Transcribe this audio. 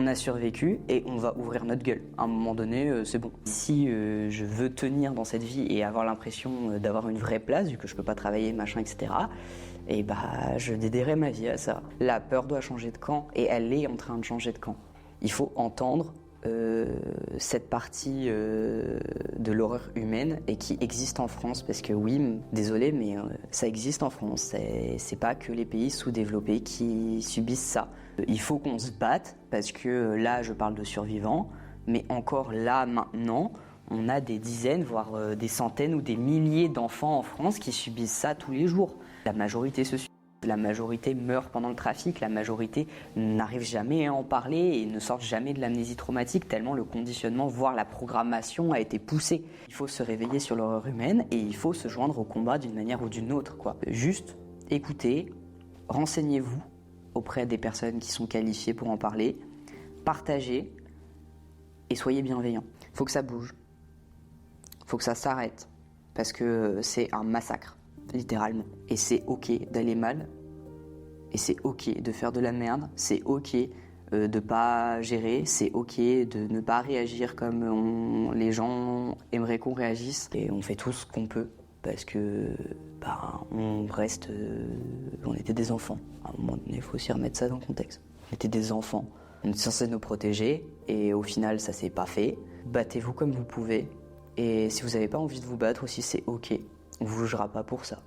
On a survécu et on va ouvrir notre gueule. À un moment donné, c'est bon. Si je veux tenir dans cette vie et avoir l'impression d'avoir une vraie place, vu que je peux pas travailler, machin, etc., et bah je dédierai ma vie à ça. La peur doit changer de camp et elle est en train de changer de camp. Il faut entendre cette partie de l'horreur humaine et qui existe en France, parce que oui, désolé, mais ça existe en France. C'est pas que les pays sous-développés qui subissent ça. Il faut qu'on se batte, parce que là je parle de survivants, mais encore là maintenant, on a des dizaines, voire des centaines ou des milliers d'enfants en France qui subissent ça tous les jours. La majorité se suicide. La majorité meurt pendant le trafic, la majorité n'arrive jamais à en parler et ne sort jamais de l'amnésie traumatique tellement le conditionnement, voire la programmation a été poussée. Il faut se réveiller sur l'horreur humaine et il faut se joindre au combat d'une manière ou d'une autre, quoi. Juste écoutez, renseignez-vous auprès des personnes qui sont qualifiées pour en parler, partagez et soyez bienveillants. Il faut que ça bouge, il faut que ça s'arrête parce que c'est un massacre. Littéralement. Et c'est ok d'aller mal, et c'est ok de faire de la merde, c'est ok de pas gérer, c'est ok de ne pas réagir comme les gens aimeraient qu'on réagisse. Et on fait tout ce qu'on peut, parce que on reste... on était des enfants. À un moment donné, il faut aussi remettre ça dans le contexte. On était des enfants, on était censé nous protéger, et au final ça s'est pas fait. Battez-vous comme vous pouvez, et si vous n'avez pas envie de vous battre aussi, c'est ok. On vous jugera pas pour ça.